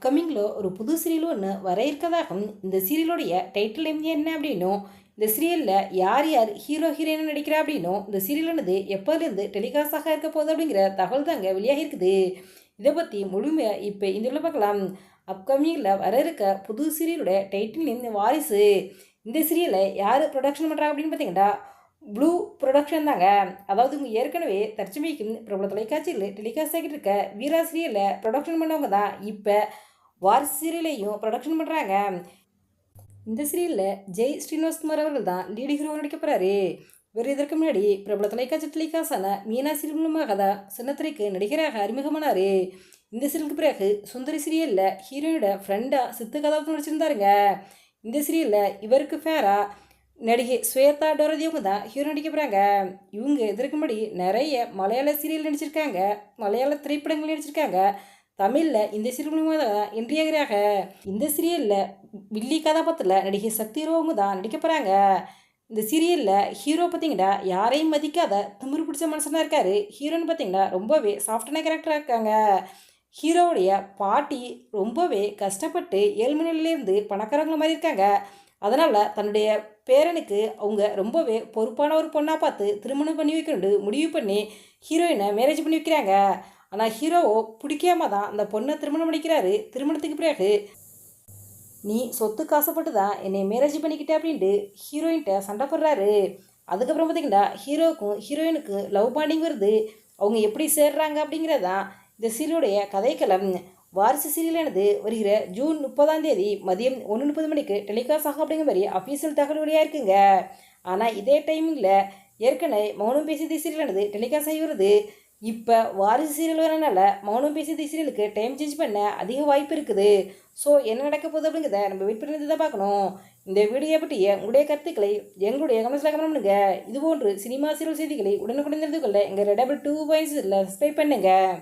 அப்கமிங்கில் ஒரு புது சீரியல் ஒன்று வர இருக்கதாகவும் இந்த சீரியலுடைய டைட்டில் என்ன அப்படின்னும் இந்த சீரியலில் யார் யார் ஹீரோ ஹீரோயின் நடிக்கிறா அப்படின்னும் இந்த சீரியலானது எப்போதுலேருந்து டெலிகாஸ்டாக இருக்க போகுது அப்படிங்கிற தகவல் தாங்க வெளியாக இருக்குது. இதை பற்றி முழுமையாக இப்போ இந்த பார்க்கலாம். அப்கமிங்கில் வர இருக்க புது சீரியலோட டைட்டில் நேம் வாரிசு. இந்த சீரியலை யார் ப்ரொடக்ஷன் பண்ணுறாங்க அப்படின்னு பார்த்தீங்கன்னா ப்ளூ ப்ரொடக்ஷன் தாங்க. அதாவது இவங்க ஏற்கனவே தற்சமயக்கும் பிரபல தொலைக்காட்சியில் டெலிகாஸ்ட் ஆகிட்டு இருக்க வீரா சீரியலில் ப்ரொடக்ஷன் பண்ணவங்க தான் இப்போ வாரிசு சீரியலையும் ப்ரொடக்ஷன் பண்ணுறாங்க. இந்த சீரியலில் ஜெய் ஸ்ரீனிவாஸ்குமார் அவர்கள் தான் லீடு ஹீரோ நடிக்க போகிறாரு. வேறு இதற்கு முன்னாடி பிரபல தொலைக்காட்சி டெலிகாஸ்டான மீனா சீரியல் மூலமாக தான் சின்னத்திரைக்கு நடிகராக அறிமுகமானார். இந்த சீரியலுக்கு பிறகு சுந்தரி சீரியலில் ஹீரோயினோட ஃப்ரெண்டாக சித்து கதாபாத்திரம் நடிச்சிருந்தாருங்க. இந்த சீரியலில் இவருக்கு ஃபேரா நடிகை ஸ்வேதா டோரதியவங்க தான் ஹீரோ நடிக்க போகிறாங்க. இவங்க இதற்கு முன்னாடி நிறைய மலையாள சீரியல் நடிச்சிருக்காங்க, மலையாள திரைப்படங்கள் நடிச்சிருக்காங்க. தமிழில் இந்த சீரியல் மூலமாக தான் இன்றியாகிறாங்க. இந்த சீரியலில் வில்லி கதாபாத்திரத்தில் நடிகை சக்திரோவங்க தான் நடிக்க போகிறாங்க. இந்த சீரியலில் ஹீரோ பார்த்திங்கன்னா யாரையும் மதிக்காத திமிரு பிடிச்ச மனுஷனாக இருக்கார். ஹீரோன்னு பார்த்திங்கன்னா ரொம்பவே சாஃப்டான கேரக்டராக இருக்காங்க. ஹீரோவுடைய பாட்டி ரொம்பவே கஷ்டப்பட்டு 7 மணி நிலையிலேருந்து பணக்காரங்கள மாதிரி இருக்காங்க. அதனால் தன்னுடைய பேரனுக்கு அவங்க ரொம்பவே பொறுப்பான ஒரு பொண்ணாக பார்த்து திருமணம் பண்ணி வைக்கணுண்டு முடிவு பண்ணி ஹீரோயினை மேரேஜ் பண்ணி வைக்கிறாங்க. ஆனால் ஹீரோவோ பிடிக்காம தான் அந்த பொண்ணை திருமணம் பண்ணிக்கிறாரு. திருமணத்துக்கு பிறகு நீ சொத்துக்கு ஆசைப்பட்டு தான் என்னை மேரேஜ் பண்ணிக்கிட்டே அப்படின்ட்டு ஹீரோயின்கிட்ட சண்டை போடுறாரு. அதுக்கப்புறம் பார்த்திங்கன்னா ஹீரோவுக்கும் ஹீரோயினுக்கும் லவ் பாண்டிங் வருது. அவங்க எப்படி சேர்றாங்க அப்படிங்கிறதான் இந்த சீரியலுடைய கதைக்களம். வாரிசு சீரியலானது வருகிற ஜூன் 30 மதியம் 1:30 மணிக்கு டெலிகாஸ்ட் ஆகும் அப்படிங்கிற மாதிரி அஃபீஷியல் தகவல் வழியாக இருக்குங்க. ஆனால் இதே டைமிங்கில் ஏற்கனவே மௌனம் பேசி சீரியலானது டெலிகாஸ்ட் ஆகி வருது. இப்போ வாரிசு சீரியல் வரனால மௌனம் பேசி சீரியலுக்கு டைம் சேஞ்ச் பண்ண அதிக வாய்ப்பு இருக்குது. ஸோ என்ன நடக்க போகுது அப்படிங்கிறத நம்ம வெயிட் பண்ணி தான் பார்க்கணும். இந்த வீடியோ பற்றிய உங்களுடைய கருத்துக்களை எங்களுடைய கமெண்ட்ஸில் கமெண்ட் பண்ணுங்க. இதுபோன்று சினிமா சீரியல் செய்திகளை உடனுக்குடன் தெரிந்து கொள்ள எங்கள் ரெடபிள் 2 பாயிண்ட்ஸில் சப்ஸ்கிரைப் பண்ணுங்கள்.